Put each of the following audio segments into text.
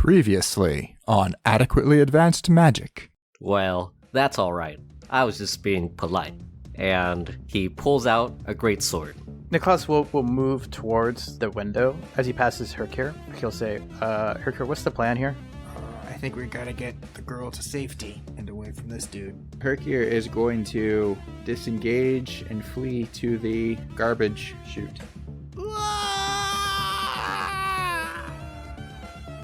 Previously on Adequately Advanced Magic. Well, that's alright. I was just being polite. And he pulls out a greatsword. Niklaus will move towards the window. As he passes Hyrkir, he'll say, Hyrkir, what's the plan here? I think we gotta get the girl to safety and away from this dude. Hyrkir is going to disengage and flee to the garbage chute.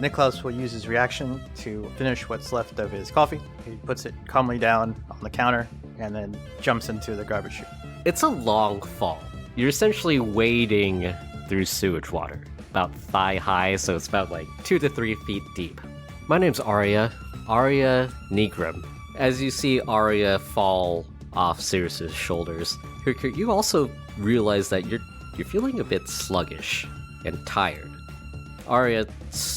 Niklaus will use his reaction to finish what's left of his coffee. He puts it calmly down on the counter and then jumps into the garbage chute. It's a long fall. You're essentially wading through sewage water, about thigh high, so it's about 2 to 3 feet deep. My name's Arya Negrum. As you see Arya fall off Seirys' shoulders, you also realize that you're feeling a bit sluggish and tired. Arya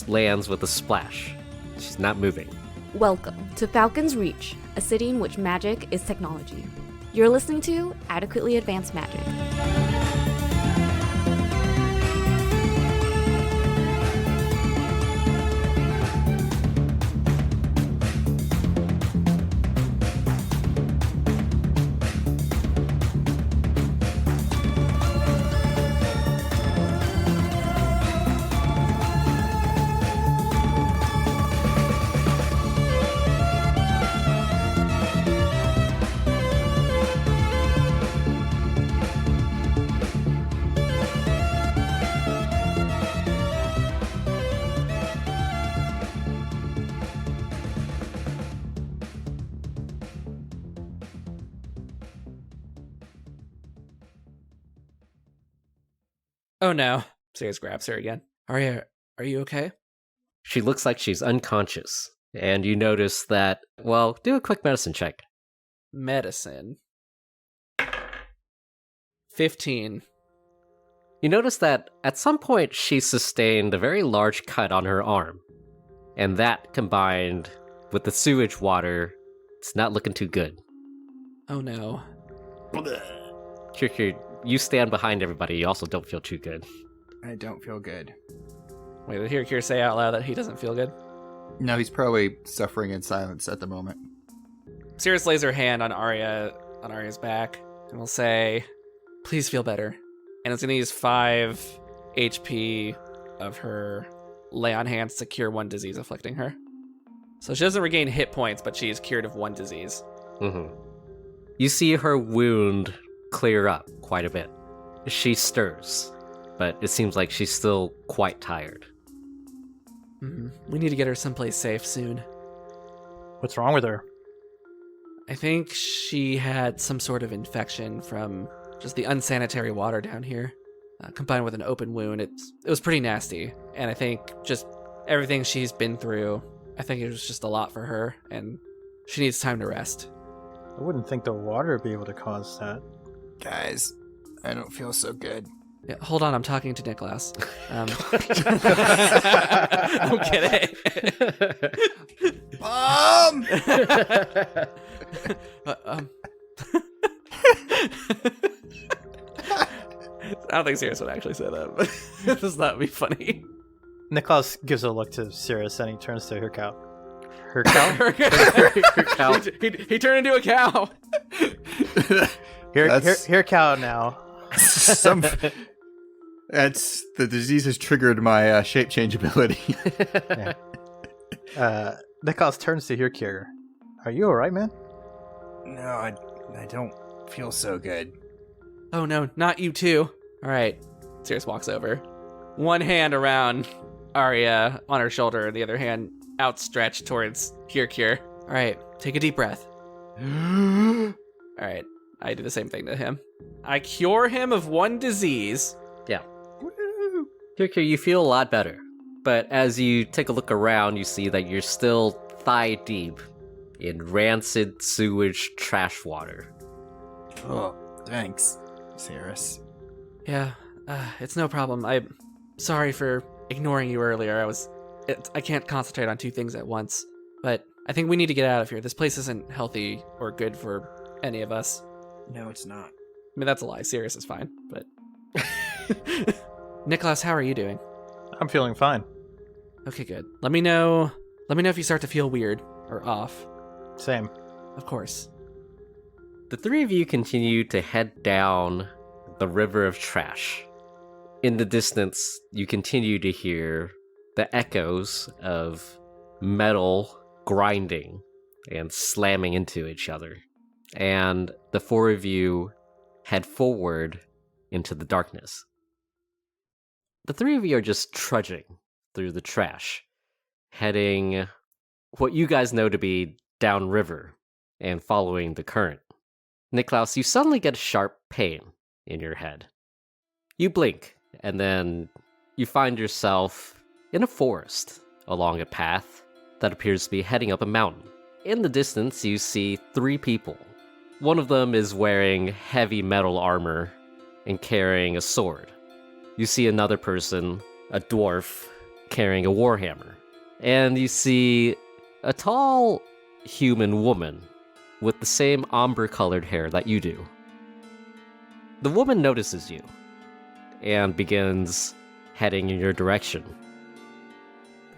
lands with a splash. She's not moving. Welcome to Falcon's Reach, a city in which magic is technology. You're listening to Adequately Advanced Magic. Oh no. Seirys grabs her again. Arya, are you okay? She looks like she's unconscious. And you notice that, do a quick medicine check. Medicine. 15. You notice that at some point she sustained a very large cut on her arm. And that combined with the sewage water, it's not looking too good. Oh no. Hyrkir, you stand behind everybody. You also don't feel too good. I don't feel good. Wait, did Hyrkir say out loud that he doesn't feel good? No, he's probably suffering in silence at the moment. Seirys lays her hand on Arya's back, and will say, please feel better. And it's gonna use 5 HP of her lay on hands to cure 1 disease afflicting her. So she doesn't regain hit points, but she is cured of 1 disease. Mm-hmm. You see her wound clear up quite a bit. She stirs, but it seems like she's still quite tired. We need to get her someplace safe soon. What's wrong with her? I think she had some sort of infection from just the unsanitary water down here, combined with an open wound. It was pretty nasty, and I think just everything she's been through, I think it was just a lot for her, and she needs time to rest. I wouldn't think the water would be able to cause that. Guys, I don't feel so good. Yeah, hold on, I'm talking to Niklaus. I'm kidding. Mom! I don't think Seirys would actually say that, but this not be funny. Niklaus gives a look to Seirys and he turns to Hyrkir. Hyrkir? Hyrkir. He turned into a cow. Here, cow now. That's the disease has triggered my shape change ability. Niklaus turns to Hyrkir. Are you all right, man? No, I don't feel so good. Oh no, not you too. All right. Seirys walks over. One hand around Arya on her shoulder, the other hand outstretched towards Hyrkir. All right, take a deep breath. All right, I do the same thing to him. I cure him of 1 disease. Yeah. Hyrkir, you feel a lot better. But as you take a look around, you see that you're still thigh deep in rancid sewage trash water. Oh, thanks, Seirys. Yeah, it's no problem. I'm sorry for ignoring you earlier. I can't concentrate on 2 things at once. But I think we need to get out of here. This place isn't healthy or good for any of us. No, it's not. I mean, that's a lie. Seirys is fine, but... Niklaus, how are you doing? I'm feeling fine. Okay, good. Let me know if you start to feel weird or off. Same. Of course. The three of you continue to head down the river of trash. In the distance, you continue to hear the echoes of metal grinding and slamming into each other. And the four of you head forward into the darkness. The three of you are just trudging through the trash, heading what you guys know to be downriver and following the current. Niklaus, you suddenly get a sharp pain in your head. You blink, and then you find yourself in a forest along a path that appears to be heading up a mountain. In the distance, you see three people. One of them is wearing heavy metal armor and carrying a sword. You see another person, a dwarf, carrying a warhammer. And you see a tall human woman with the same ombre-colored hair that you do. The woman notices you and begins heading in your direction.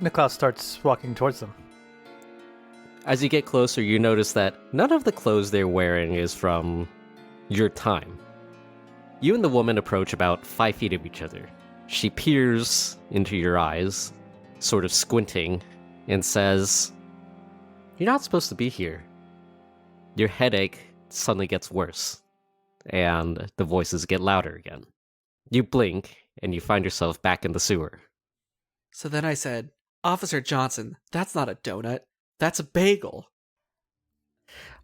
Niklaus starts walking towards them. As you get closer, you notice that none of the clothes they're wearing is from your time. You and the woman approach about 5 feet of each other. She peers into your eyes, sort of squinting, and says, "You're not supposed to be here." Your headache suddenly gets worse, and the voices get louder again. You blink, and you find yourself back in the sewer. So then I said, "Officer Johnson, that's not a donut. That's a bagel."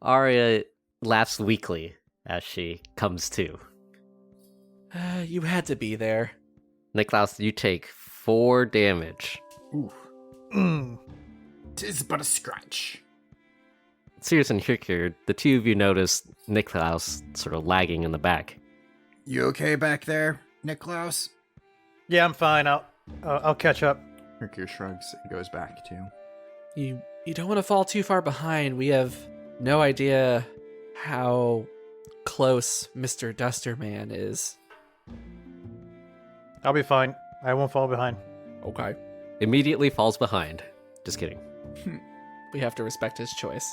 Arya laughs weakly as she comes to. You had to be there. Niklaus, you take 4 damage. Ooh. 'Tis but a scratch. Seirys and Hyrkir, the two of you notice Niklaus sort of lagging in the back. You okay back there, Niklaus? Yeah, I'm fine. I'll catch up. Hyrkir shrugs and goes back too. You don't want to fall too far behind. We have no idea how close Mr. Dusterman is. I'll be fine. I won't fall behind. Okay. Immediately falls behind. Just kidding. We have to respect his choice.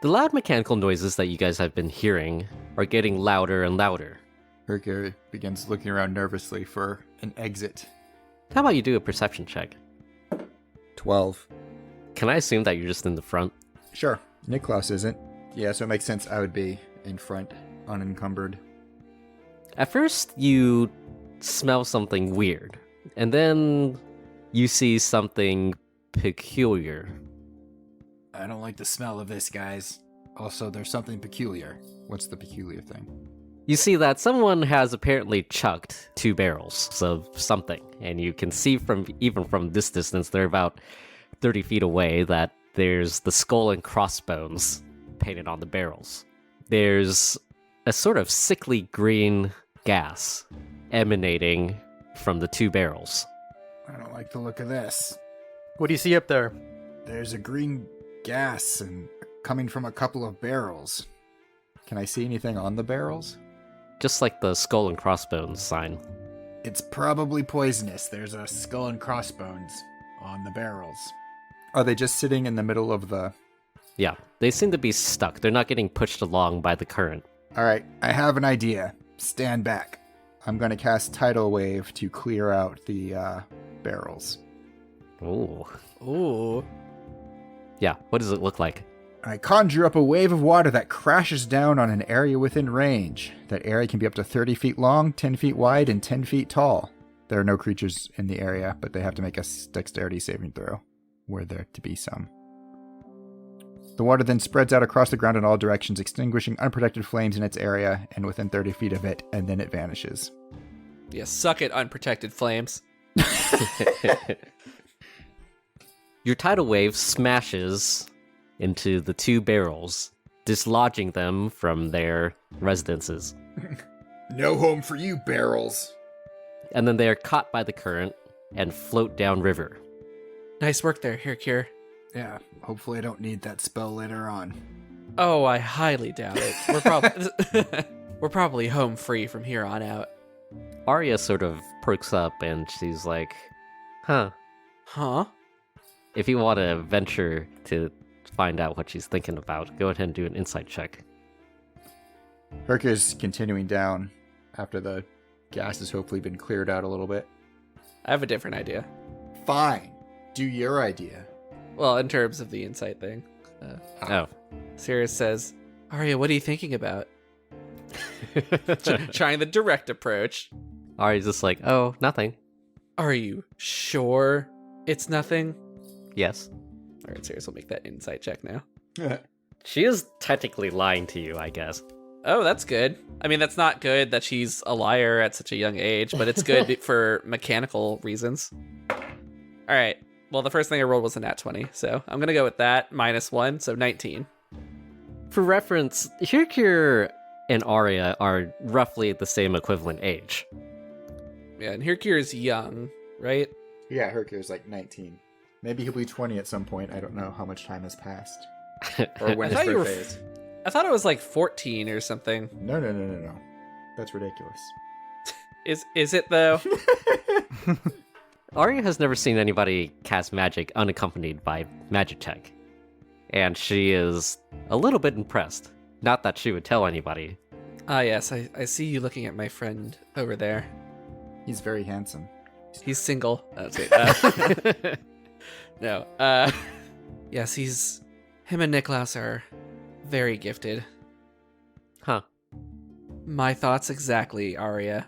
The loud mechanical noises that you guys have been hearing are getting louder and louder. Hyrkir begins looking around nervously for an exit. How about you do a perception check? 12. Can I assume that you're just in the front? Sure. Niklaus isn't. Yeah, so it makes sense I would be in front, unencumbered. At first, you smell something weird, and then you see something peculiar. I don't like the smell of this, guys. Also, there's something peculiar. What's the peculiar thing? You see that someone has apparently chucked 2 barrels of something, and you can see even from this distance, they're about 30 feet away, that there's the skull and crossbones painted on the barrels. There's a sort of sickly green gas emanating from the 2 barrels. I don't like the look of this. What do you see up there? There's a green gas and coming from a couple of barrels. Can I see anything on the barrels? Just like the skull and crossbones sign. It's probably poisonous. There's a skull and crossbones on the barrels. Are they just sitting in the middle of the... Yeah, they seem to be stuck. They're not getting pushed along by the current. Alright, I have an idea. Stand back. I'm going to cast Tidal Wave to clear out the barrels. Ooh. Ooh. Yeah, what does it look like? I conjure up a wave of water that crashes down on an area within range. That area can be up to 30 feet long, 10 feet wide, and 10 feet tall. There are no creatures in the area, but they have to make a dexterity saving throw, were there to be some. The water then spreads out across the ground in all directions, extinguishing unprotected flames in its area and within 30 feet of it, and then it vanishes. Yeah, suck it, unprotected flames. Your tidal wave smashes into the 2 barrels, dislodging them from their residences. No home for you, barrels. And then they are caught by the current and float downriver. Nice work there, Hyrkir. Yeah, hopefully I don't need that spell later on. Oh, I highly doubt it. We're probably home free from here on out. Arya sort of perks up and she's like, huh, Huh? If you want to venture to find out what she's thinking about, go ahead and do an insight check. Hyrkir's continuing down after the gas has hopefully been cleared out a little bit. I have a different idea. Fine. Do your idea. Well, in terms of the insight thing. Oh. Seirys says, Arya, what are you thinking about? Trying the direct approach. Ari's just like, oh, nothing. Are you sure it's nothing? Yes. All right, Seirys will make that insight check now. She is technically lying to you, I guess. Oh, that's good. I mean, that's not good that she's a liar at such a young age, but it's good for mechanical reasons. All right. Well, the first thing I rolled was a nat 20, so I'm going to go with that, -1, so 19. For reference, Hyrkir and Arya are roughly at the same equivalent age. Yeah, and Hyrkir is young, right? Yeah, Hyrkir's like 19. Maybe he'll be 20 at some point. I don't know how much time has passed. Or when I thought his you were birthday is. I thought it was like 14 or something. No. That's ridiculous. Is it though? Arya has never seen anybody cast magic unaccompanied by magic tech. And she is a little bit impressed. Not that she would tell anybody. Ah, yes, I see you looking at my friend over there. He's very handsome. He's single. That's it. No. Yes, him and Niklaus are very gifted. Huh. My thoughts exactly, Arya.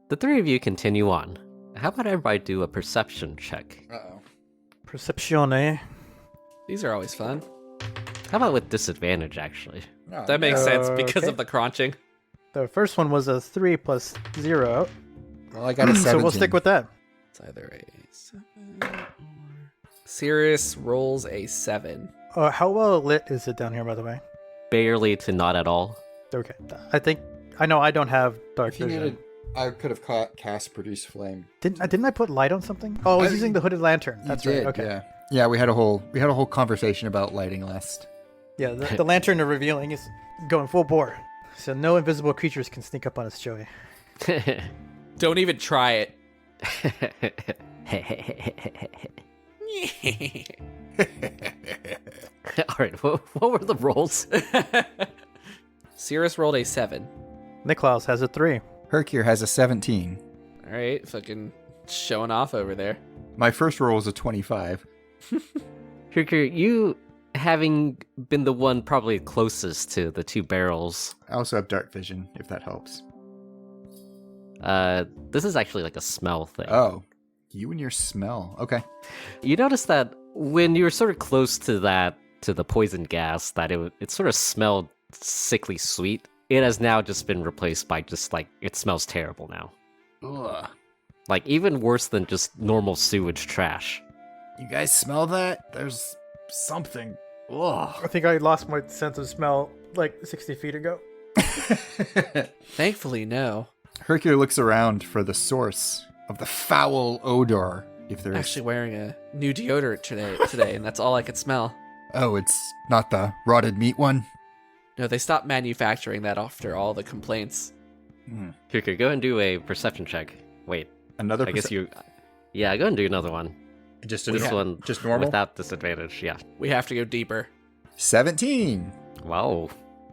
The three of you continue on. How about everybody do a perception check? Uh-oh. Percepzione. These are always fun. How about with disadvantage, actually? Oh, That makes sense because Okay. of the crunching. The first one was a 3 plus 0. well, I got a 17. So we'll stick with that. It's either a 7 or... Seirys rolls a 7. How well lit is it down here, by the way? Barely to not at all. Okay. I know I don't have dark If you vision. needed, I could have cast Produce Flame. Didn't I put light on something? Oh, I was using the hooded lantern. That's You did, right. Okay. Yeah. Yeah, we had a whole conversation about lighting last. Yeah, the lantern of revealing is going full bore. So no invisible creatures can sneak up on us, Joey. Don't even try it. Alright, what were the rolls? Seirys rolled a 7. Niklaus has a 3. Hyrkir has a 17. All right, fucking showing off over there. My first roll was a 25. Hyrkir, you having been the one probably closest to the two barrels, I also have dark vision, if that helps. this is actually like a smell thing. Oh, you and your smell. Okay. You notice that when you were sort of close to the poison gas, that it sort of smelled sickly sweet. It has now just been replaced by just like, it smells terrible now. Ugh. Like even worse than just normal sewage trash. You guys smell that? There's something. Ugh. I think I lost my sense of smell like 60 feet ago. Thankfully, no. Hyrkir looks around for the source of the foul odor. If there's Actually wearing a new deodorant today, and that's all I could smell. Oh, it's not the rotted meat one? No, they stopped manufacturing that after all the complaints. Hyrkir, go and do a perception check. Wait, Another I guess you... Yeah, go and do another one. Just This one just normal? without disadvantage, yeah. We have to go deeper. 17. Wow.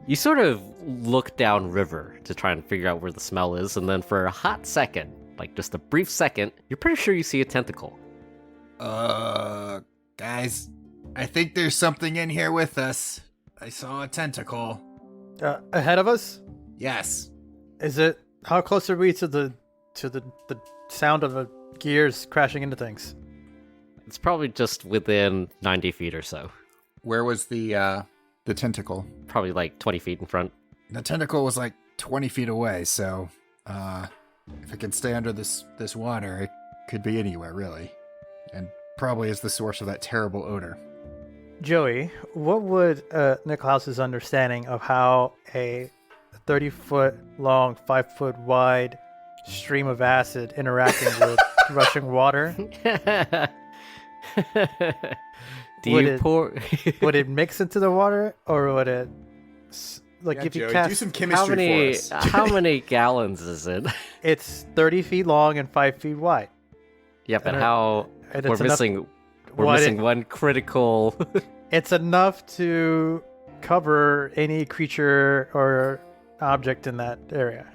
You sort of look down river to try and figure out where the smell is, and then for a hot second, like just a brief second, you're pretty sure you see a tentacle. Guys, I think there's something in here with us. I saw a tentacle. Ahead of us? Yes. Is it? How close are we to the sound of the gears crashing into things? It's probably just within 90 feet or so. Where was the tentacle? Probably like 20 feet in front. The tentacle was like 20 feet away, so if it can stay under this water, it Could be anywhere, really. And probably is the source of that terrible odor. Joey, what would Niklaus's understanding of how a 30-foot long, 5-foot wide stream of acid interacting with rushing water? Would it mix into the water, or would it Yeah, if you Joey, cast? do some How chemistry many for us. how many gallons is it? It's 30 feet long and 5 feet wide. Yeah, but how And we're it's enough- missing we're What missing it- one critical. It's enough to cover any creature or object in that area.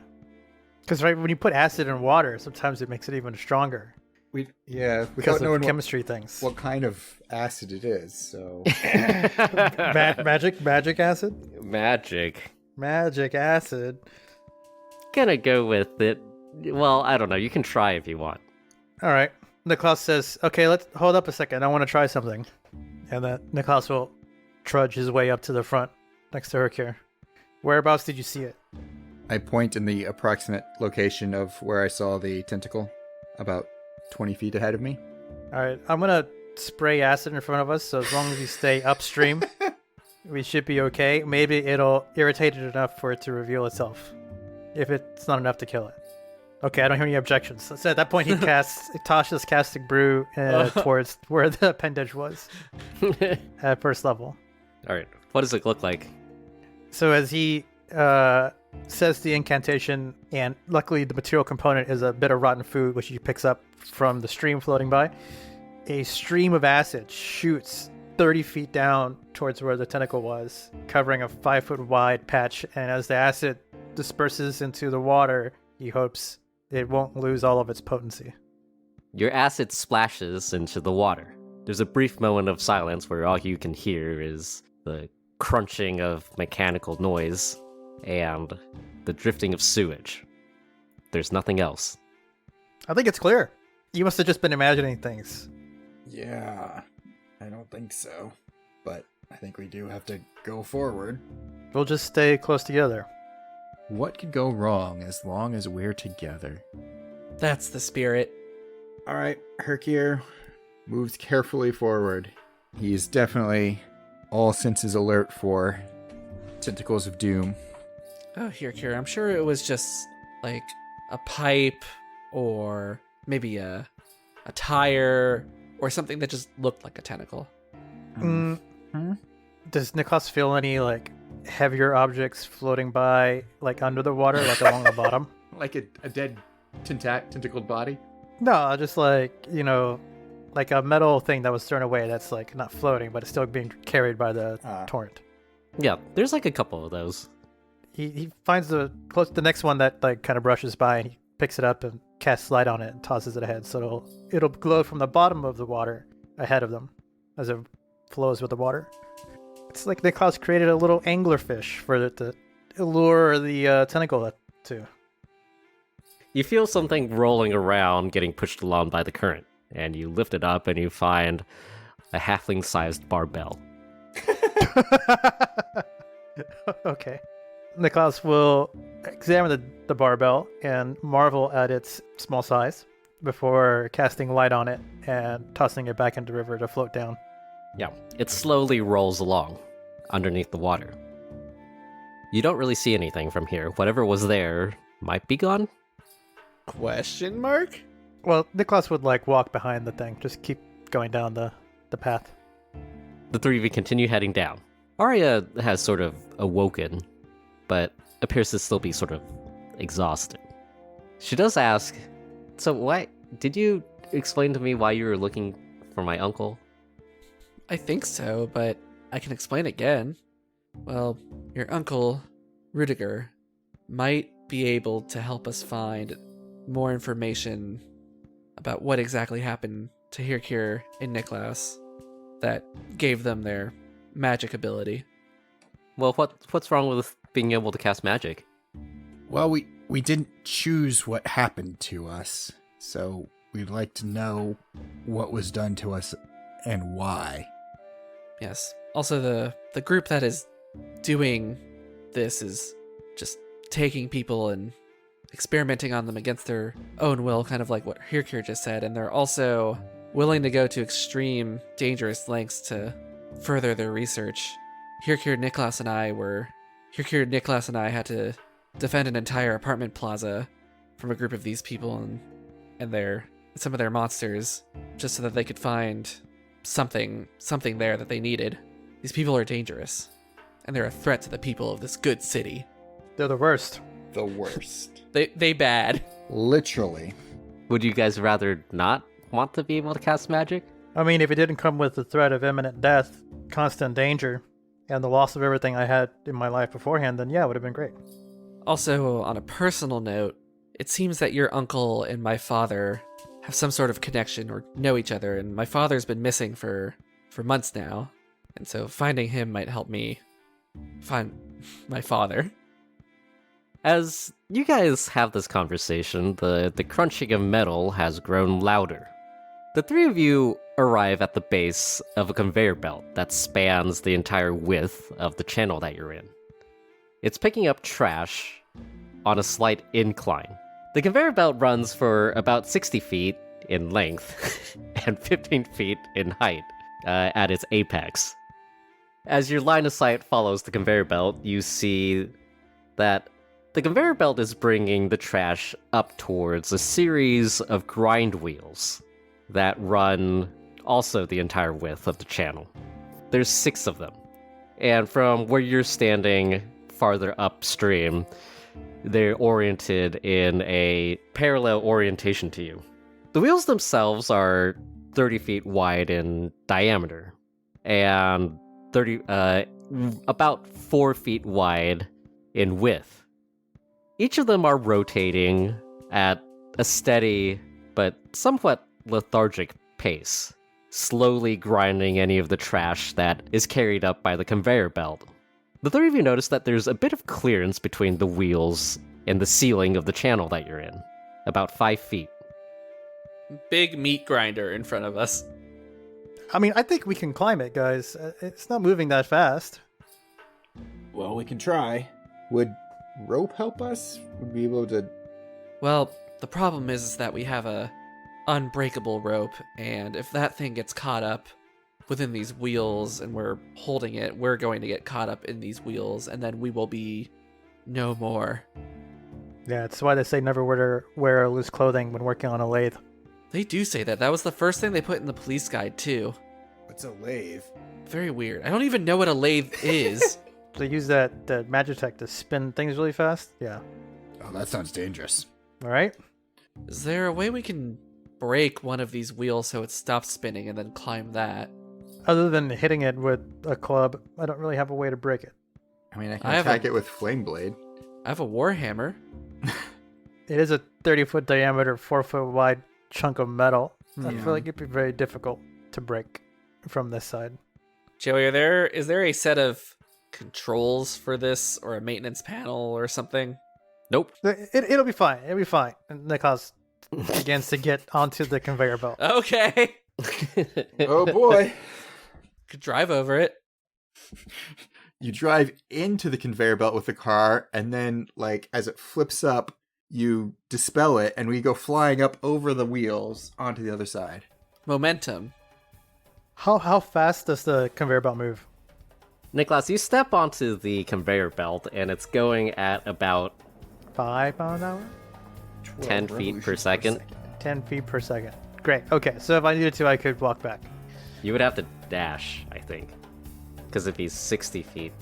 Because when you put acid in water, sometimes it makes it even stronger Without because of knowing chemistry things. what kind of acid it is. So Magic acid? Magic. Acid. Gonna go with it. Well, I don't know. You can try if you want. All right. Niklaus says, okay, let's hold up a second. I want to try something. And then Niklaus will trudge his way up to the front next to Hyrkir. Whereabouts did you see it? I point in the approximate location of where I saw the tentacle, about 20 feet ahead of me. All right. I'm going to spray acid in front of us, so as long as you stay upstream, we should be okay. Maybe it'll irritate it enough for it to reveal itself, if it's not enough to kill it. Okay, I don't hear any objections. So at that point, he casts Tasha's Castic Brew towards where the appendage was at first level. All right. What does it look like? So as he says the incantation, and luckily the material component is a bit of rotten food, which he picks up from the stream floating by, a stream of acid shoots 30 feet down towards where the tentacle was, covering a 5-foot wide patch. And as the acid disperses into the water, he hopes it won't lose all of its potency. Your acid splashes into the water. There's a brief moment of silence where all you can hear is the crunching of mechanical noise and the drifting of sewage. There's nothing else. I think it's clear. You must have just been imagining things. Yeah, I don't think so. But I think we do have to go forward. We'll just stay close together. What could go wrong as long as we're together? That's the spirit. All right, Hyrkir moves carefully forward. He's definitely all senses alert for tentacles of doom. Oh, Hyrkir, I'm sure it was just like a pipe or maybe a tire or something that just looked like a tentacle. Does Niklaus feel any like heavier objects floating by, like under the water, like along the bottom? Like a dead tentacled body? No, just like, like a metal thing that was thrown away that's like not floating, but it's still being carried by the torrent. Yeah, there's like a couple of those. He finds the next one that like kind of brushes by, and he picks it up and casts light on it and tosses it ahead, so it'll glow from the bottom of the water ahead of them as it flows with the water. It's like Niklaus created a little anglerfish for it to lure the tentacle to. You feel something rolling around, getting pushed along by the current, and you lift it up and you find a halfling-sized barbell. Okay. Niklaus will examine the barbell and marvel at its small size before casting light on it and tossing it back into the river to float down. Yeah, it slowly rolls along underneath the water. You don't really see anything from here. Whatever was there might be gone. Question mark? Well, Niklaus would like walk behind the thing, just keep going down the path. The three of you continue heading down. Arya has sort of awoken, but appears to still be sort of exhausted. She does ask, so why did you explain to me why you were looking for my uncle? I think so, but I can explain again. Well, your uncle, Rudiger, might be able to help us find more information about what exactly happened to Hyrkir and Niklaus that gave them their magic ability. Well, what's wrong with being able to cast magic? Well, we didn't choose what happened to us, so we'd like to know what was done to us and why. Yes. Also, the group that is doing this is just taking people and experimenting on them against their own will, kind of like what Hyrkir just said, and they're also willing to go to extreme, dangerous lengths to further their research. Hyrkir, Niklaus, and I had to defend an entire apartment plaza from a group of these people and some of their monsters, just so that they could find something there that they needed. These people are dangerous, and they're a threat to the people of this good city. They're the worst. The worst. They bad. Literally. Would you guys rather not want to be able to cast magic. I mean, if it didn't come with the threat of imminent death, constant danger, and the loss of everything I had in my life beforehand, then yeah, it would have been great. Also, on a personal note, it seems that your uncle and my father have some sort of connection or know each other, and my father's been missing for months now, and so finding him might help me find my father. As you guys have this conversation, the crunching of metal has grown louder. The three of you arrive at the base of a conveyor belt that spans the entire width of the channel that you're in. It's picking up trash on a slight incline. The conveyor belt runs for about 60 feet in length and 15 feet in height at its apex. As your line of sight follows the conveyor belt, you see that the conveyor belt is bringing the trash up towards a series of grind wheels that run also the entire width of the channel. There's 6 of them. And from where you're standing farther upstream, they're oriented in a parallel orientation to you. The wheels themselves are 30 feet wide in diameter and about 4 feet wide in width. Each of them are rotating at a steady but somewhat lethargic pace, slowly grinding any of the trash that is carried up by the conveyor belt. The three of you notice that there's a bit of clearance between the wheels and the ceiling of the channel that you're in, about 5 feet. Big meat grinder in front of us. I mean, I think we can climb it, guys. It's not moving that fast. Well, we can try. Would rope help us? Would we be able to... Well, the problem is that we have a unbreakable rope, and if that thing gets caught up within these wheels and we're holding it, we're going to get caught up in these wheels, and then we will be no more. Yeah, that's why they say never wear loose clothing when working on a lathe. They do say that. That was the first thing they put in the police guide, too. What's a lathe? Very weird. I don't even know what a lathe is. They use that Magitech to spin things really fast? Yeah. Oh, that sounds dangerous. All right. Is there a way we can break one of these wheels so it stops spinning and then climb that? Other than hitting it with a club, I don't really have a way to break it. I mean, I can attack it with Flame Blade. I have a warhammer. It is a 30-foot diameter, 4-foot wide chunk of metal. I Yeah. feel like it'd be very difficult to break from this side. Joey, is there a set of controls for this or a maintenance panel or something? Nope. It'll be fine. It'll be fine. And Niklaus begins to get onto the conveyor belt. Okay. Oh boy. Could drive over it. You drive into the conveyor belt with the car, and then, like, as it flips up, you dispel it, and we go flying up over the wheels onto the other side. Momentum. How fast does the conveyor belt move? Niklaus, you step onto the conveyor belt, and it's going at about 5 miles an hour? 10 feet per second. 10 feet per second. Great. Okay, so if I needed to, I could walk back. You would have to dash, I think, because it'd be 60 feet.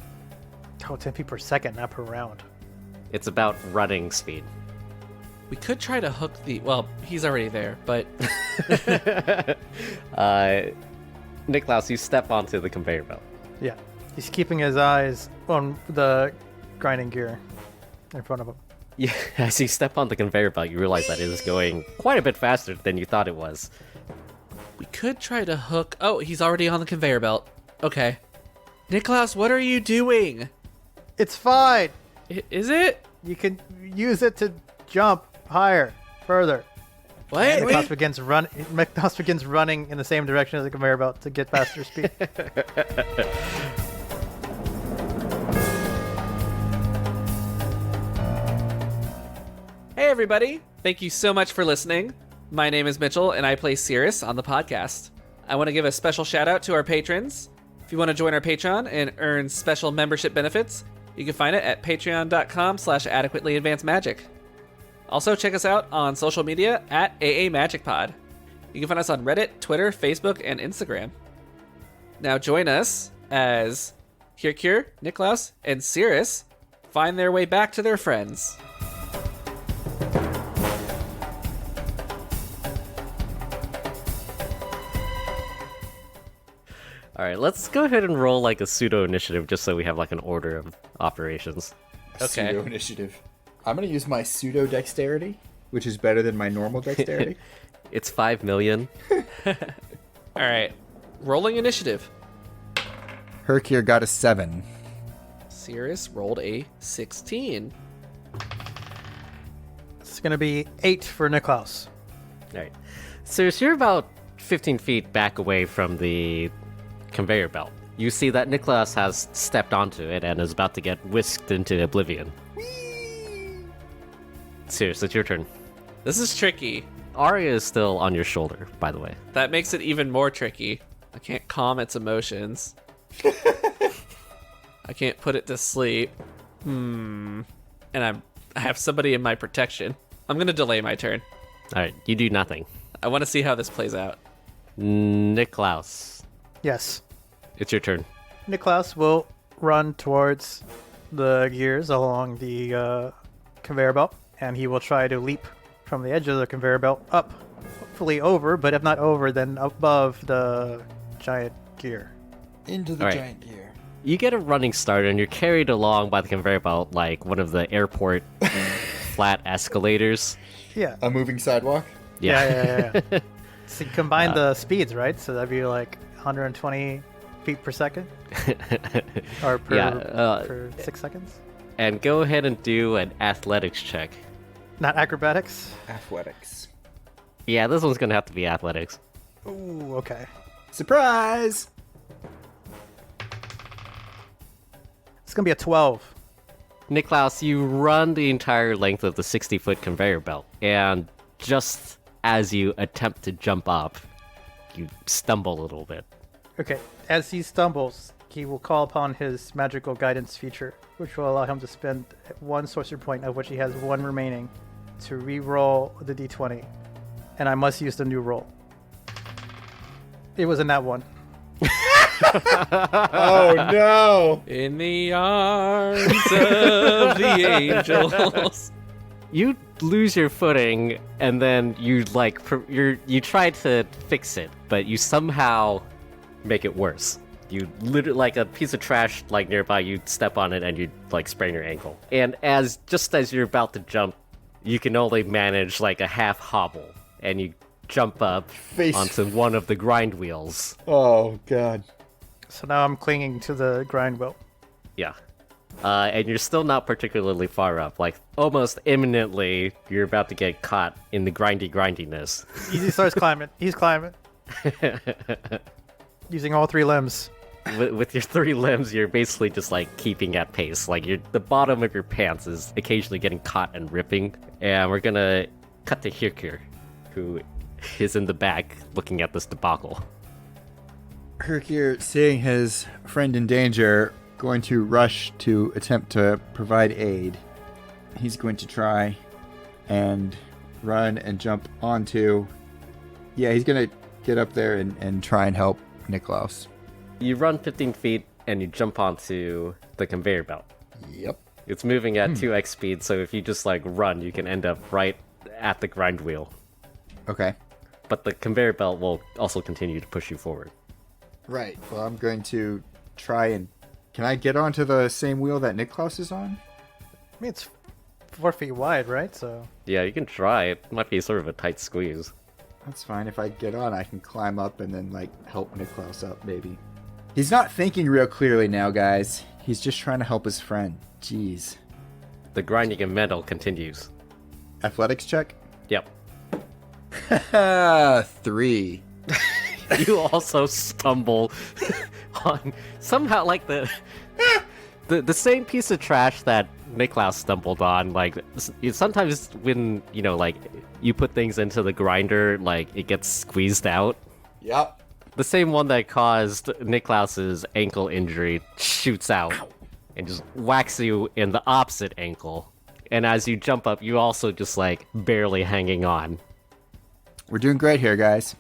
Oh, 10 feet per second, not per round. It's about running speed. We could try to hook well, he's already there, but Niklaus, you step onto the conveyor belt. Yeah. He's keeping his eyes on the grinding gear in front of him. Yeah, as you step on the conveyor belt, you realize that it is going quite a bit faster than you thought it was. we could try to hook... Oh, he's already on the conveyor belt. Okay. Niklaus, what are you doing? It's fine. Is it? You can use it to jump higher, further. What? Niklaus begins running in the same direction as the conveyor belt to get faster speed. Hey everybody! Thank you so much for listening. My name is Mitchell and I play Seirys on the podcast. I want to give a special shout out to our patrons. If you want to join our Patreon and earn special membership benefits, you can find it at patreon.com/adequatelyadvancedmagic. Also check us out on social media at AAMagicPod. You can find us on Reddit, Twitter, Facebook, and Instagram. Now join us as Hyrkir, Niklaus, and Seirys find their way back to their friends. right, let's go ahead and roll like a pseudo initiative just so we have like an order of operations. Okay. Pseudo initiative. I'm gonna use my pseudo dexterity, which is better than my normal dexterity. It's 5 million. All right. Rolling initiative. Hyrkir got a 7. Seirys rolled a 16. It's going to be 8 for Niklaus. All right. So you're about 15 feet back away from the conveyor belt. You see that Niklaus has stepped onto it and is about to get whisked into oblivion. Seirys, it's your turn. This is tricky. Arya is still on your shoulder, by the way. That makes it even more tricky. I can't calm its emotions. I can't put it to sleep. And I have somebody in my protection. I'm gonna delay my turn. All right, you do nothing. I want to see how this plays out. Niklaus, Yes. it's your turn. Niklaus will run towards the gears along the conveyor belt, and he will try to leap from the edge of the conveyor belt up, hopefully over, but if not over, then above the giant gear. Into the All right. giant gear. You get a running start and you're carried along by the conveyor belt like one of the airport flat escalators. Yeah. A moving sidewalk? Yeah. So you combine the speeds, right? So that'd be like 120 feet per second? Or per 6 seconds? And go ahead and do an athletics check. Not acrobatics? Athletics. Yeah, this one's gonna have to be athletics. Ooh, okay. Surprise! It's gonna be a 12. Niklaus, you run the entire length of the 60-foot conveyor belt, and just as you attempt to jump up, you stumble a little bit. Okay, as he stumbles, he will call upon his magical guidance feature, which will allow him to spend 1 sorcery point, of which he has 1 remaining, to re-roll the d20. And I must use the new roll. It was in that one. Oh no! In the arms of the angels. You lose your footing, and then you you try to fix it, but you somehow make it worse. You literally, like a piece of trash like nearby, you step on it and you like sprain your ankle. And just as you're about to jump, you can only manage like a half hobble, and you jump up onto one of the grind wheels. Oh god. So now I'm clinging to the grind wheel. Yeah. And you're still not particularly far up. Like, almost imminently, you're about to get caught in the grindiness. He starts climbing. He's climbing. Using all 3 limbs. With your 3 limbs, you're basically just, like, keeping at pace. Like, the bottom of your pants is occasionally getting caught and ripping. And we're gonna cut to Hyrkir, who is in the back looking at this debacle. Hyrkir, seeing his friend in danger, going to rush to attempt to provide aid. He's going to try and run and jump onto... Yeah, he's going to get up there and try and help Niklaus. You run 15 feet and you jump onto the conveyor belt. Yep. It's moving at 2x speed, so if you just, like, run, you can end up right at the grind wheel. Okay. But the conveyor belt will also continue to push you forward. Right. Well, I'm going to try and... Can I get onto the same wheel that Niklaus is on? I mean, it's 4 feet wide, right? So Yeah, you can try. It might be sort of a tight squeeze. That's fine. If I get on, I can climb up and then, like, help Niklaus up, maybe. He's not thinking real clearly now, guys. He's just trying to help his friend. Jeez. The grinding and metal continues. Athletics check? Yep. 3. You also stumble on somehow like the same piece of trash that Niklaus stumbled on. Like sometimes when like you put things into the grinder, like it gets squeezed out. Yep. The same one that caused Niklaus's ankle injury shoots out and just whacks you in the opposite ankle. And as you jump up, you also just like barely hanging on. We're doing great here, guys.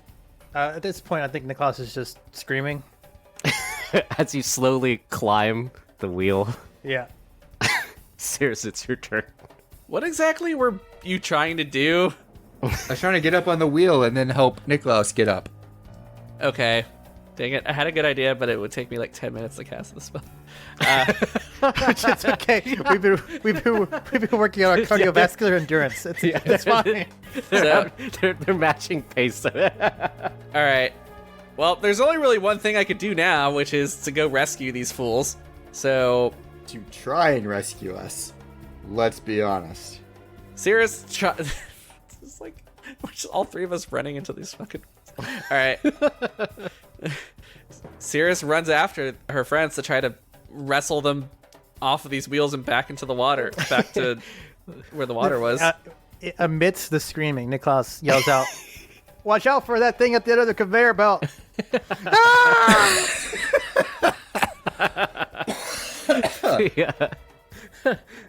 at this point, I think Niklaus is just screaming. As you slowly climb the wheel. Yeah. Seirys, it's your turn. What exactly were you trying to do? I was trying to get up on the wheel and then help Niklaus get up. Okay. Dang it. I had a good idea, but it would take me like 10 minutes to cast the spell. It's okay. We've been working on our cardiovascular endurance. It's fine. They're matching pace. All right. Well, there's only really one thing I could do now, which is to go rescue these fools. So, To try and rescue us. Let's be honest. Seirys, it's like we're just all three of us running into these fucking. All right. Seirys runs after her friends to try to wrestle them off of these wheels and back into the water, back to where the water was. Amidst the screaming, Niklaus yells out, "Watch out for that thing at the end of the conveyor belt!" Yeah.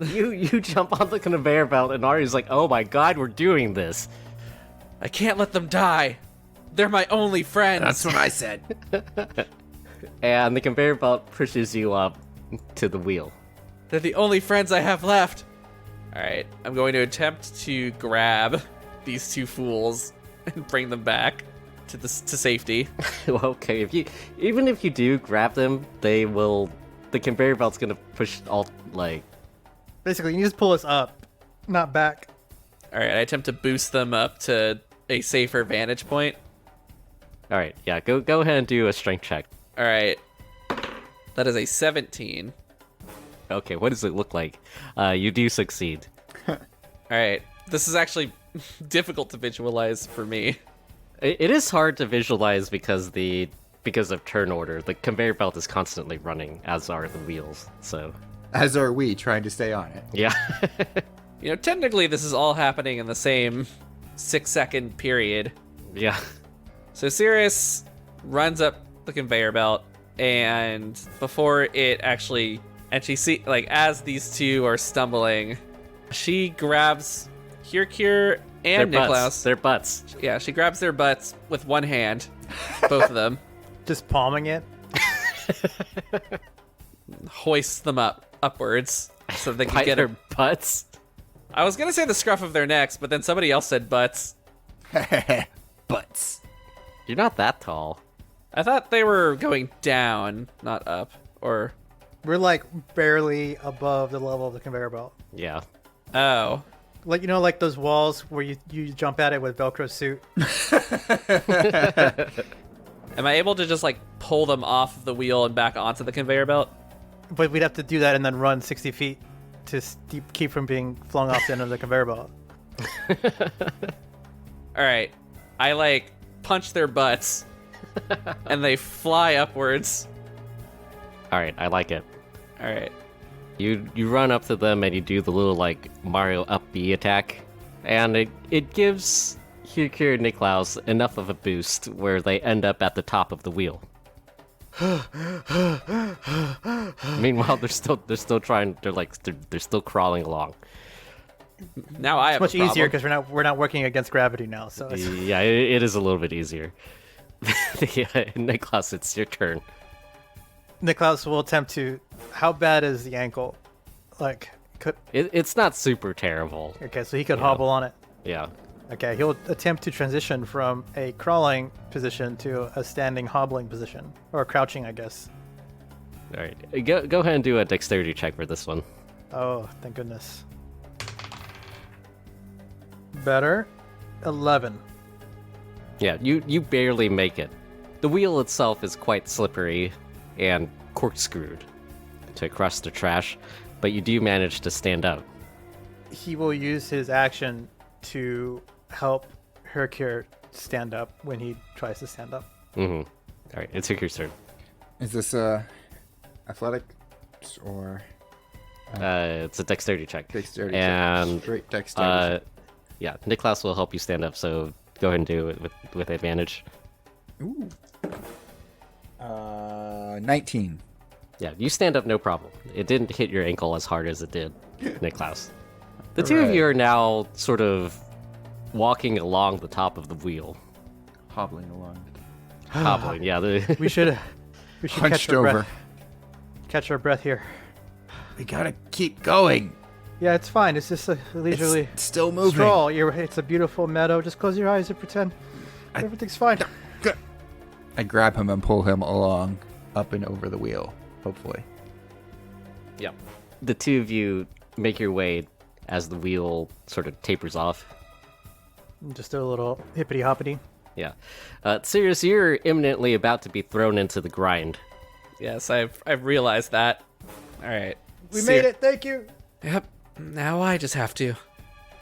You jump on the conveyor belt, and Ari's like, "Oh my god, we're doing this!" I can't let them die. They're my only friends. That's what I said. And the conveyor belt pushes you up to the wheel. They're the only friends I have left. All right, I'm going to attempt to grab these two fools and bring them back to safety. Well, okay, even if you do grab them, the conveyor belt's gonna push all, like... Basically, you just pull us up, not back. All right, I attempt to boost them up to a safer vantage point. All right, yeah, go ahead and do a strength check. All right, that is a 17. Okay, what does it look like? You do succeed. All right, this is actually difficult to visualize for me. It is hard to visualize because of turn order. The conveyor belt is constantly running, as are the wheels. So, As are we, trying to stay on it. yeah. You know, technically this is all happening in the same 6-second period. Yeah. So Seirys runs up the conveyor belt, and before it actually, and she see, like, as these two are stumbling, she grabs Hyrkir and Niklaus. Their butts. Yeah, she grabs their butts with one hand, both of them, Just palming it. hoists them upwards so they can By get their butts. I was gonna say the scruff of their necks, but then somebody else said butts. Butts. You're not that tall. I thought they were going down, not up. Or, We're like barely above the level of the conveyor belt. Yeah. oh. Like, you know, like those walls where you jump at it with Velcro suit. Am I able to just, like, pull them off of the wheel and back onto the conveyor belt? But we'd have to do that and then run 60 feet to keep from being flung off the end of the conveyor belt. Alright. I, like, punch their butts, and they fly upwards. All right, I like it. Alright. You run up to them and you do the little, like, Mario up B attack, and it gives Hyrkir and Niklaus enough of a boost where they end up at the top of the wheel. Meanwhile, they're still trying. They're still crawling along. Now I It's have much a problem. easier because we're not working against gravity now. So it's, Yeah, it is a little bit easier. Yeah, Niklaus, it's your turn. Niklaus will attempt to. How bad is the ankle? Like, It's not super terrible. okay, so he could hobble on it. Yeah. Okay, he'll attempt to transition from a crawling position to a standing hobbling position, or crouching, I guess. All right, go ahead and do a dexterity check for this one. Oh, thank goodness. Better. 11. Yeah, you barely make it. The wheel itself is quite slippery and corkscrewed to crush the trash, but you do manage to stand up. He will use his action to help Hyrkir stand up when he tries to stand up. Mm-hmm. All right, it's Hyrkir's turn. Is this athletic or It's a dexterity check. dexterity? And Straight dexterity. yeah, Niklaus will help you stand up, so go ahead and do it with advantage. Ooh. 19. Yeah, you stand up no problem. It didn't hit your ankle as hard as it did Niklaus. The two of Hooray. you are now sort of walking along the top of the wheel. Hobbling along. Hobbling, yeah. We should catch Hunched our over. breath. Catch our breath here. We gotta keep going. Yeah, it's fine. It's just a leisurely It's still moving. stroll. It's a beautiful meadow. Just close your eyes and pretend everything's fine. I grab him and pull him along, up and over the wheel, hopefully. Yep. The two of you make your way as the wheel sort of tapers off. Just a little hippity hoppity. Yeah. Seirys, you're imminently about to be thrown into the grind. Yes, I've realized that. All right. We made it. Thank you. Yep. Now I just have to.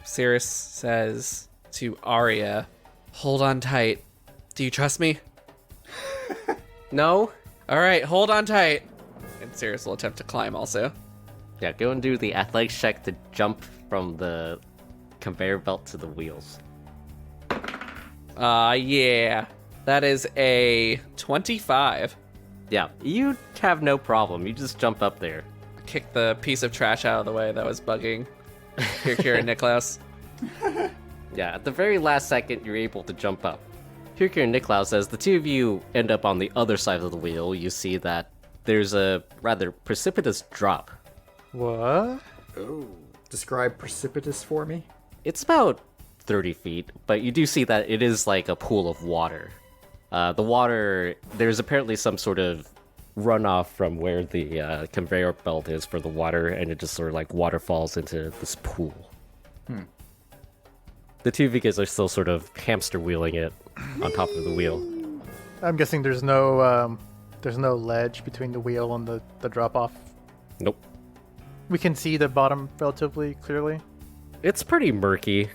Seirys says to Arya, "Hold on tight. Do you trust me?" No? All right, hold on tight. And Seirys will attempt to climb also. Yeah, go and do the athletics check to jump from the conveyor belt to the wheels. Yeah. That is a 25. Yeah, you have no problem. You just jump up there. Kick the piece of trash out of the way that was bugging Hyrkir and Niklaus. Yeah, at the very last second, you're able to jump up. Hyrkir and Niklaus, as the two of you end up on the other side of the wheel, you see that there's a rather precipitous drop. What? Oh. Describe precipitous for me. It's about 30 feet, but you do see that it is like a pool of water. The water, there's apparently some sort of runoff from where the conveyor belt is for the water, and it just sort of like waterfalls into this pool. The two of you guys are still sort of hamster wheeling it on top of the wheel. I'm guessing there's no ledge between the wheel and the drop off. Nope. We can see the bottom relatively clearly. It's pretty murky,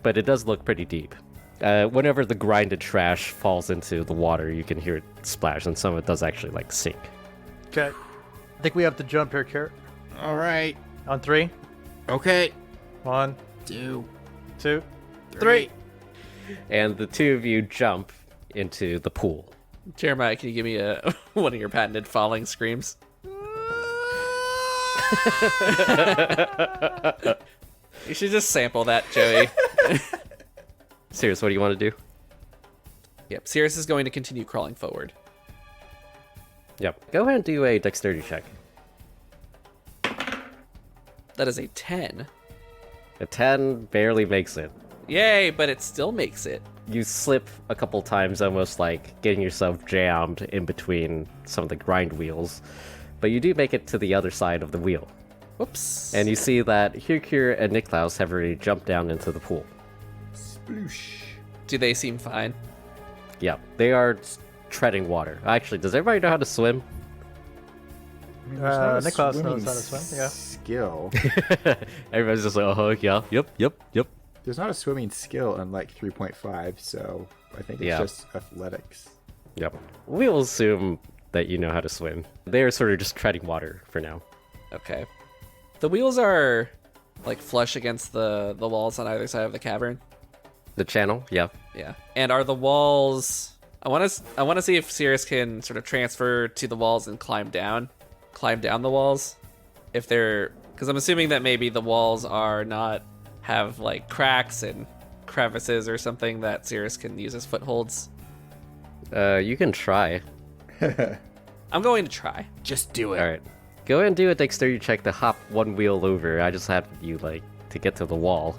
but it does look pretty deep. Whenever the grinded trash falls into the water, you can hear it splash, and some of it does actually like sink. Okay. I think we have to jump here, Kurt. All right. On 3. Okay. 1, 2, 2, 3. And the two of you jump into the pool. Jeremiah, can you give me one of your patented falling screams? You should just sample that, Joey. Seirys, what do you want to do? Yep, Seirys is going to continue crawling forward. Yep. Go ahead and do a dexterity check. That is a 10. A 10 barely makes it. Yay, but it still makes it. You slip a couple times, almost like getting yourself jammed in between some of the grind wheels, but you do make it to the other side of the wheel. Whoops. And you see that Hyrkir and Niklaus have already jumped down into the pool. Sploosh. Do they seem fine? Yeah, they are treading water. Actually, does everybody know how to swim? Niklaus knows how to swim, yeah. Skill. Everybody's just like, yeah, yep. There's not a swimming skill unlike 3.5, so I think it's just athletics. Yep. We will assume that you know how to swim. They are sort of just treading water for now. Okay. The wheels are like flush against the walls on either side of the cavern. The channel, yeah. Yeah. And are the walls... I want to see if Seirys can sort of transfer to the walls and climb down the walls. If they're... Because I'm assuming that maybe the walls are not... have like cracks and crevices or something that Seirys can use as footholds. You can try. I'm going to try. Just do it. All right. Go ahead and do a dexterity check to hop one wheel over. I just have you, like, to get to the wall.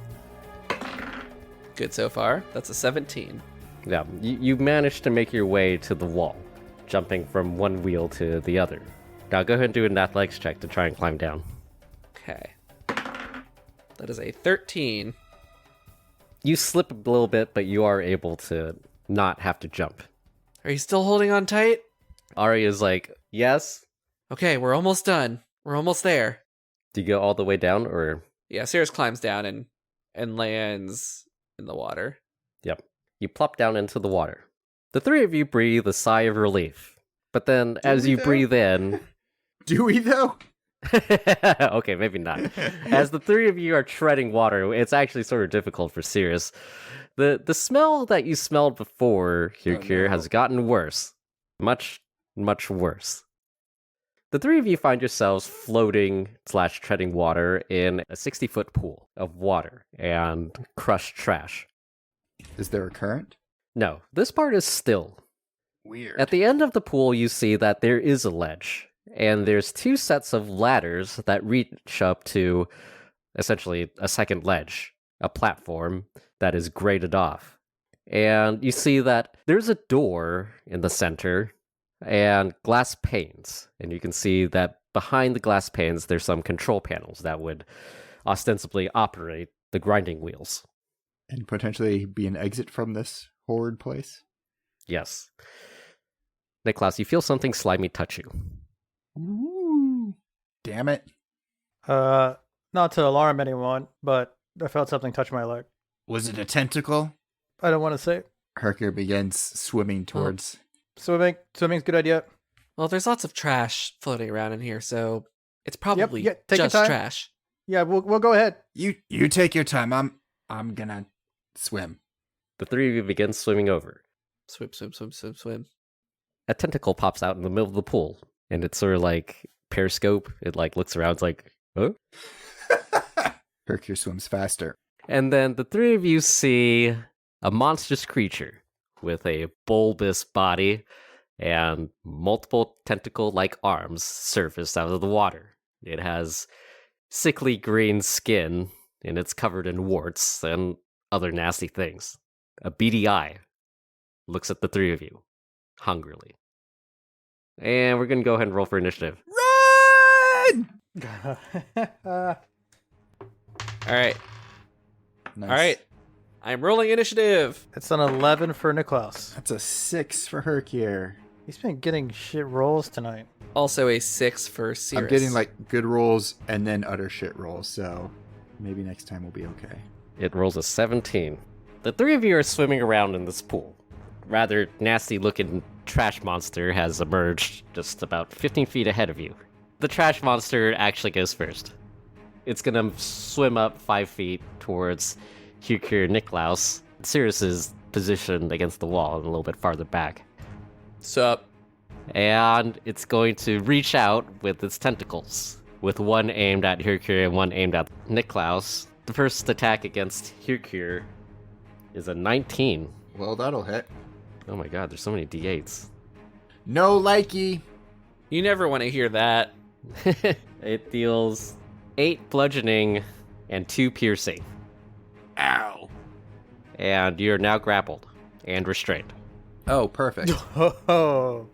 Good so far. That's a 17. Yeah, you managed to make your way to the wall, jumping from one wheel to the other. Now go ahead and do an athletics check to try and climb down. Okay. That is a 13. You slip a little bit, but you are able to not have to jump. Are you still holding on tight? Arya's like, yes. Okay, we're almost done. We're almost there. Do you go all the way down, or? Yeah, Seirys climbs down and lands in the water. Yep. You plop down into the water. The three of you breathe a sigh of relief. But then, as you breathe in... Do we, though? Okay, maybe not. As the three of you are treading water, it's actually sort of difficult for Seirys. The smell that you smelled before, Hyrkir, has gotten worse. Much, much worse. The three of you find yourselves floating / treading water in a 60-foot pool of water and crushed trash. Is there a current? No, this part is still. Weird. At the end of the pool, you see that there is a ledge, and there's two sets of ladders that reach up to essentially a second ledge, a platform that is graded off. And you see that there's a door in the center and glass panes. And you can see that behind the glass panes, there's some control panels that would ostensibly operate the grinding wheels. And potentially be an exit from this horrid place? Yes. Niklaus, you feel something slimy touch you. Ooh. Damn it. Not to alarm anyone, but I felt something touch my leg. Was it a tentacle? I don't want to say. Hyrkir begins swimming towards... Swimming's a good idea. Well, there's lots of trash floating around in here, so it's probably take your just time. trash. Yeah, we'll go ahead. You take your time. I'm gonna swim. The three of you begin swimming over. Swim, swim, swim, swim, swim. A tentacle pops out in the middle of the pool, and it's sort of like periscope. It like looks around, it's like, huh? Hyrkir swims faster. And then the three of you see a monstrous creature with a bulbous body and multiple tentacle-like arms surface out of the water. It has sickly green skin, and it's covered in warts and other nasty things. A beady eye looks at the three of you, hungrily. And we're going to go ahead and roll for initiative. Run! All right. Nice. All right. I'm rolling initiative. It's an 11 for Niklaus. That's a 6 for Hyrkir. He's been getting shit rolls tonight. Also a 6 for Seirys. I'm getting like good rolls and then utter shit rolls, so maybe next time we'll be okay. It rolls a 17. The three of you are swimming around in this pool. Rather nasty-looking trash monster has emerged just about 15 feet ahead of you. The trash monster actually goes first. It's gonna swim up 5 feet towards Hyrkir Niklaus. Seirys is positioned against the wall and a little bit farther back. Sup? And it's going to reach out with its tentacles, with one aimed at Hyrkir and one aimed at Niklaus. The first attack against Hyrkir is a 19. Well, that'll hit. Oh my god, there's so many d8s. No likey. You never want to hear that. It deals 8 bludgeoning and 2 piercing. Ow. And you're now grappled and restrained. Oh, perfect. Oh.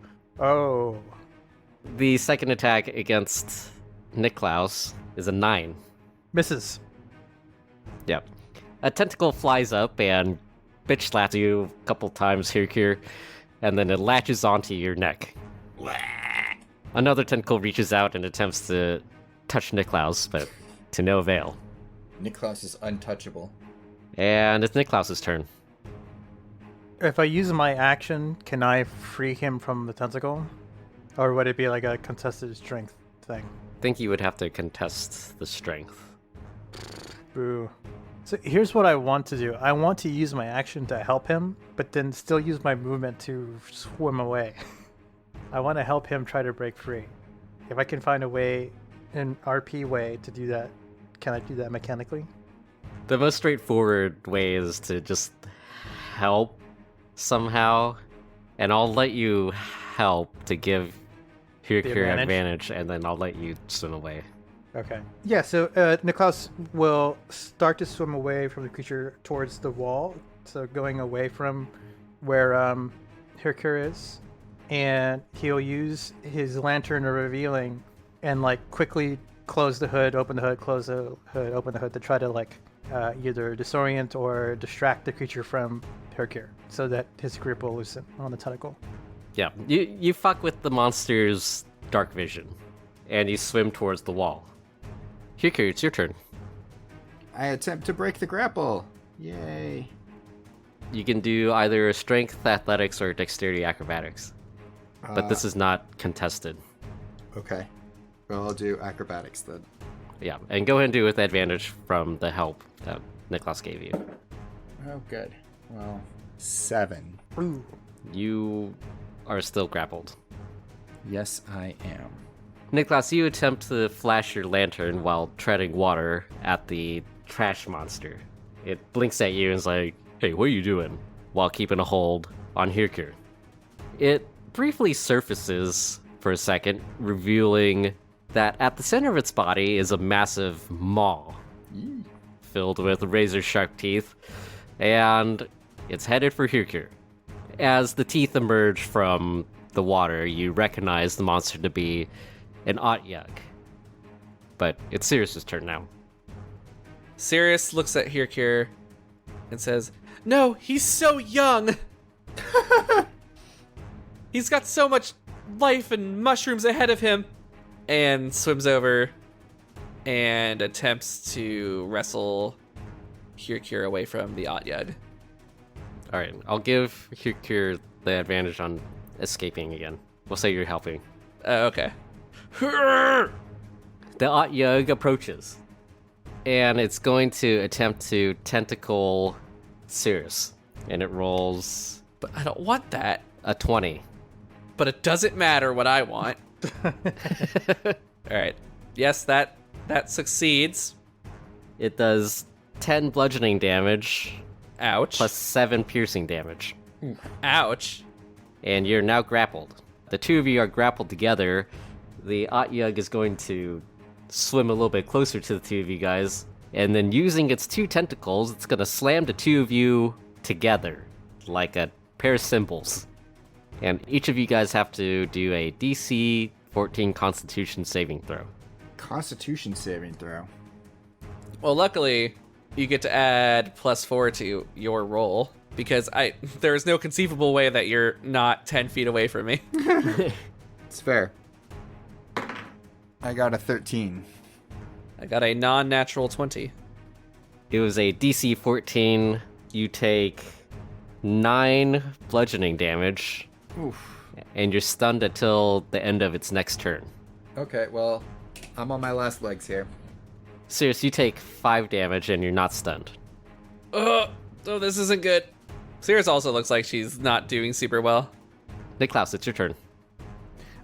The second attack against Niklaus is a 9. Misses. Yep. A tentacle flies up and bitch slaps you a couple times, Hyrkir, and then it latches onto your neck. Another tentacle reaches out and attempts to touch Niklaus, but to no avail. Niklaus is untouchable. And it's Niklaus's turn. If I use my action, can I free him from the tentacle? Or would it be like a contested strength thing? I think you would have to contest the strength. Boo. So here's what I want to do. I want to use my action to help him, but then still use my movement to swim away. I want to help him try to break free. If I can find a way, an RP way to do that, can I do that mechanically? The most straightforward way is to just help somehow, and I'll let you help to give Hyrkir advantage, and then I'll let you swim away. Okay. Yeah, so Niklaus will start to swim away from the creature towards the wall, so going away from where Hyrkir is, and he'll use his lantern of revealing and like quickly close the hood, open the hood, close the hood, open the hood to try to like either disorient or distract the creature from Hyrkir so that his grip will loosen on the tentacle. Yeah, you fuck with the monster's dark vision, and you swim towards the wall. Hyrkir, it's your turn. I attempt to break the grapple. Yay. You can do either a strength, athletics, or dexterity acrobatics. But this is not contested. Okay. Well, I'll do acrobatics then. Yeah, and go ahead and do it with advantage from the help that Niklaus gave you. Oh, good. Well, 7. Ooh. You are still grappled. Yes, I am. Niklaus, you attempt to flash your lantern while treading water at the trash monster. It blinks at you and is like, "Hey, what are you doing?" while keeping a hold on Hyrkir. It briefly surfaces for a second, revealing that at the center of its body is a massive maw filled with razor-sharp teeth, and It's headed for Hyrkir. As the teeth emerge from the water, you recognize the monster to be an Otyug. But it's Seirys' turn now. Seirys looks at Hyrkir and says, "No, he's so young. He's got so much life and mushrooms ahead of him." And swims over and attempts to wrestle Hyrkir away from the Otyug. All right, I'll give Hyrkir the advantage on escaping again. We'll say you're helping. Okay. The Otyug approaches, and it's going to attempt to tentacle Seirys, and it rolls But I don't want that. a 20. But it doesn't matter what I want. All right. Yes, that succeeds. It does 10 bludgeoning damage Ouch. plus 7 piercing damage, Ouch. and you're now grappled. The two of you are grappled together. The Otyug is going to swim a little bit closer to the two of you guys, and then using its 2 tentacles, it's going to slam the two of you together like a pair of cymbals. And each of you guys have to do a DC 14 Constitution saving throw. Constitution saving throw. Well, luckily, you get to add +4 to your roll because there is no conceivable way that you're not 10 feet away from me. It's fair. I got a 13. I got a non-natural 20. It was a DC 14. You take 9 bludgeoning damage, Oof. and you're stunned until the end of its next turn. Okay, well, I'm on my last legs here. Seirys, you take 5 damage and you're not stunned. Oh, this isn't good. Seirys also looks like she's not doing super well. Niklaus, it's your turn.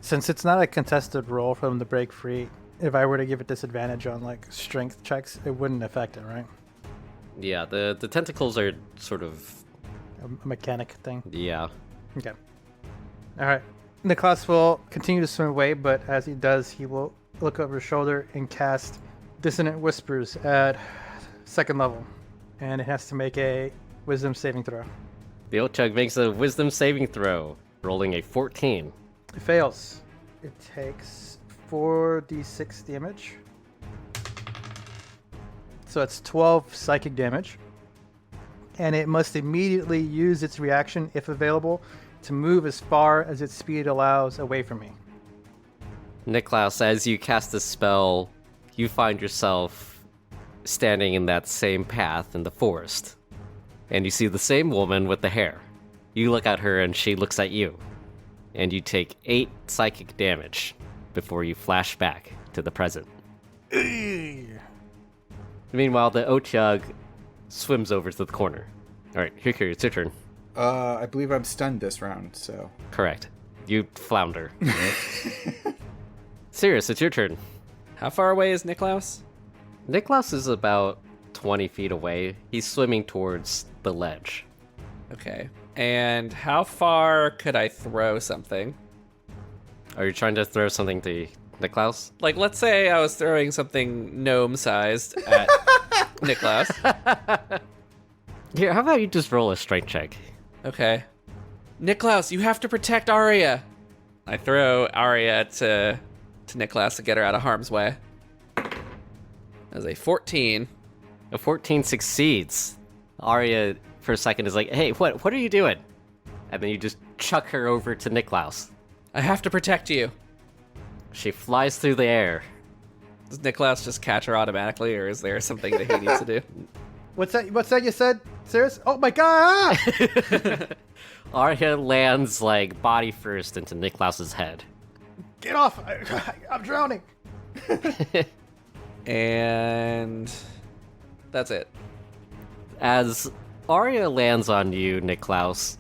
Since it's not a contested roll from the break free, if I were to give it disadvantage on like strength checks, it wouldn't affect it, right? Yeah, the tentacles are sort of... A mechanic thing. Yeah. Okay. All right. Niklaus will continue to swim away, but as he does, he will look over his shoulder and cast Dissonant Whispers at 2nd level. And it has to make a wisdom saving throw. The Otyug makes a wisdom saving throw, rolling a 14. It fails. It takes 4d6 damage. So it's 12 psychic damage. And it must immediately use its reaction, if available, to move as far as its speed allows away from me. Niklaus, as you cast the spell, you find yourself standing in that same path in the forest. And you see the same woman with the hair. You look at her and she looks at you. And you take 8 psychic damage before you flash back to the present. Meanwhile, the Otyug swims over to the corner. Alright, Hyrkir, it's your turn. I believe I'm stunned this round, so... Correct. You flounder. Seirys, it's your turn. How far away is Niklaus? Niklaus is about 20 feet away. He's swimming towards the ledge. Okay. And how far could I throw something? Are you trying to throw something to Niklaus? Like, let's say I was throwing something gnome-sized at Niklaus. Yeah, how about you just roll a strength check? Okay. Niklaus, you have to protect Arya. I throw Arya to Niklaus to get her out of harm's way. As a 14. A 14 succeeds. Arya, for a second, is like, hey, what are you doing? And then you just chuck her over to Niklaus. I have to protect you. She flies through the air. Does Niklaus just catch her automatically, or is there something that he needs to do? What's that you said, Seirys? Oh my god! Arya lands, like, body first into Niklaus's head. Get off! I'm drowning! And that's it. As Arya lands on you, Niklaus,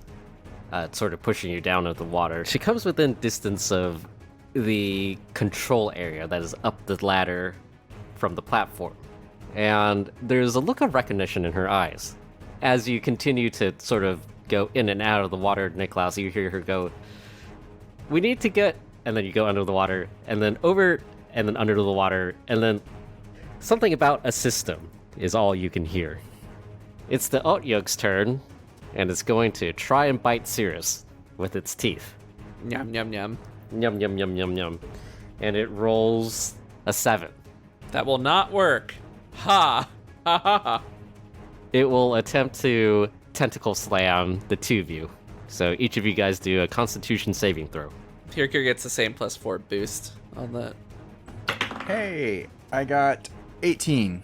sort of pushing you down into the water, she comes within distance of the control area that is up the ladder from the platform. And there's a look of recognition in her eyes. As you continue to sort of go in and out of the water, Niklaus, you hear her go, we need to get... And then you go under the water, and then over, and then under the water, and then something about a system is all you can hear. It's the Otyug's turn, and it's going to try and bite Seirys with its teeth. Yum, yum, yum. Yum, yum, yum, yum, yum. And it rolls a 7. That will not work. Ha! Ha ha ha. It will attempt to tentacle slam the two of you. So each of you guys do a Constitution saving throw. Hyrkir gets the same +4 boost on that. Hey, I got 18.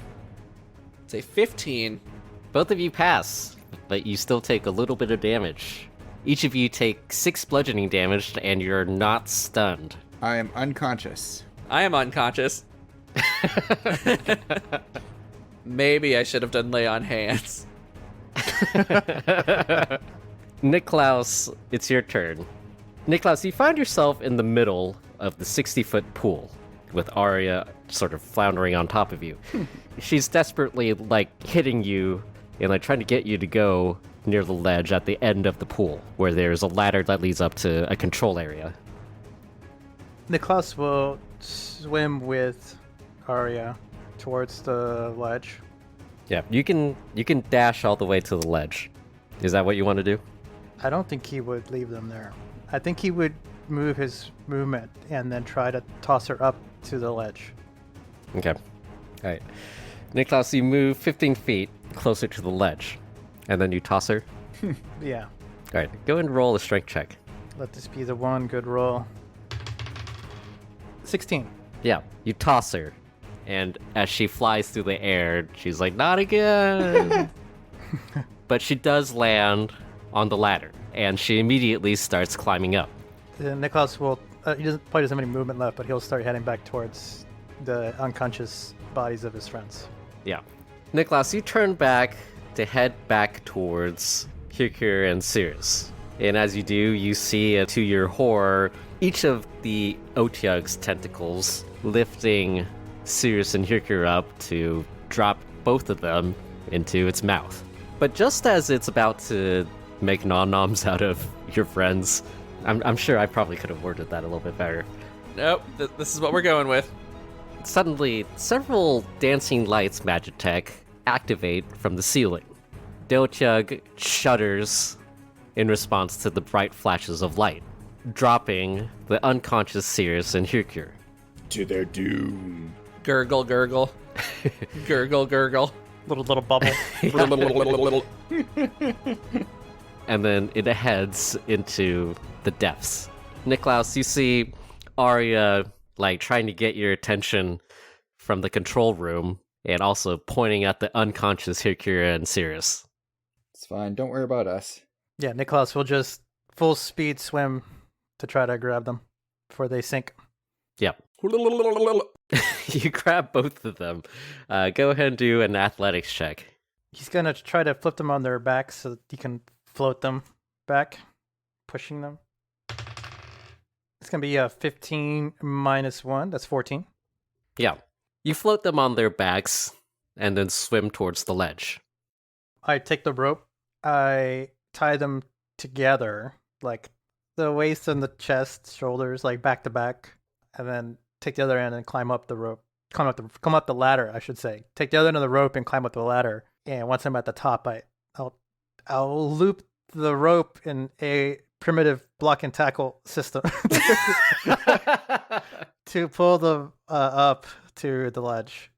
Say 15. Both of you pass, but you still take a little bit of damage. Each of you take 6 bludgeoning damage, and you're not stunned. I am unconscious. I am unconscious. Maybe I should have done lay on hands. Niklaus, it's your turn. Niklaus, you find yourself in the middle of the 60-foot pool, with Arya sort of floundering on top of you. She's desperately, hitting you and, trying to get you to go near the ledge at the end of the pool, where there's a ladder that leads up to a control area. Niklaus will swim with Arya towards the ledge. Yeah, you can dash all the way to the ledge. Is that what you want to do? I don't think he would leave them there. I think he would move his movement and then try to toss her up to the ledge. Okay. All right. Niklaus, you move 15 feet closer to the ledge, and then you toss her. Yeah. All right, go and roll a strength check. Let this be the one good roll. 16. Yeah, you toss her, and as she flies through the air, she's like, not again! But she does land on the ladder, and she immediately starts climbing up. Niklaus will, probably doesn't have any movement left, but he'll start heading back towards the unconscious bodies of his friends. Yeah. Niklaus, you turn back to head back towards Hyrkir and Seirys. And as you do, you see, to your horror, each of the Otyug's tentacles lifting Seirys and Hyrkir up to drop both of them into its mouth. But just as it's about to make nom-noms out of your friends, I'm sure I probably could have worded that a little bit better. Nope, this is what we're going with. Suddenly, several dancing lights Magitech activate from the ceiling. Otyug shudders in response to the bright flashes of light, dropping the unconscious Seirys and Hyrkir. To their doom. Gurgle, gurgle. Gurgle, gurgle. Little bubble. And then it heads into the depths. Niklaus, you see Arya trying to get your attention from the control room and also pointing at the unconscious Hyrkir and Seirys. It's fine. Don't worry about us. Yeah, Niklaus will just full speed swim to try to grab them before they sink. Yep. You grab both of them. Go ahead and do an athletics check. He's going to try to flip them on their backs so that he can float them back, pushing them. It's going to be a 15 minus 1. That's 14. Yeah. You float them on their backs and then swim towards the ledge. I take the rope. I tie them together, like the waist and the chest, shoulders, like back to back, and then take the other end and climb up the rope. Come up the ladder, I should say. Take the other end of the rope and climb up the ladder. And once I'm at the top, I'll loop the rope in a primitive block and tackle system to pull them up to the ledge.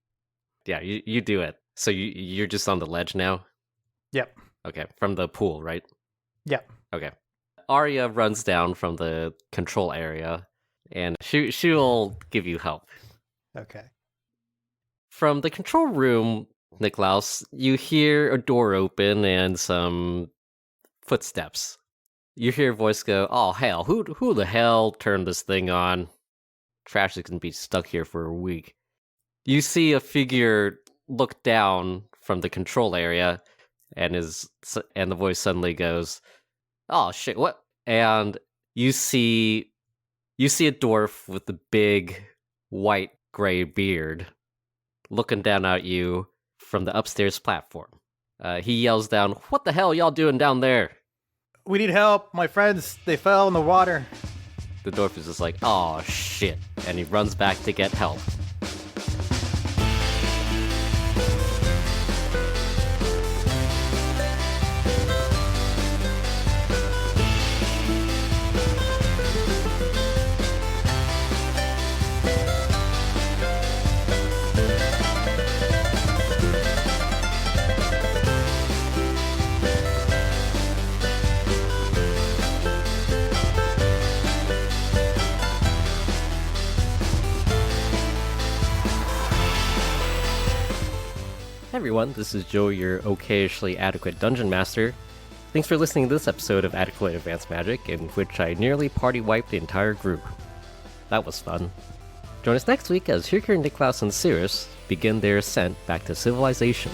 Yeah, you do it. So you're just on the ledge now? Yep. Okay, from the pool, right? Yep. Okay. Arya runs down from the control area, and she'll give you help. Okay. From the control room, Niklaus, you hear a door open and some footsteps. You hear a voice go, "Oh hell, who the hell turned this thing on? Trash is gonna be stuck here for a week." You see a figure look down from the control area, and the voice suddenly goes, "Oh shit, what?" And you see a dwarf with a big white gray beard looking down at you from the upstairs platform. He yells down, "What the hell y'all doing down there?" We need help. My friends, they fell in the water. The dwarf is just like, "Oh shit," and he runs back to get help. Hey everyone, this is Joe, your okayishly adequate dungeon master. Thanks for listening to this episode of Adequately Advanced Magic, in which I nearly party wiped the entire group. That was fun. Join us next week as Hyrkir, Niklaus and Seirys begin their ascent back to civilization.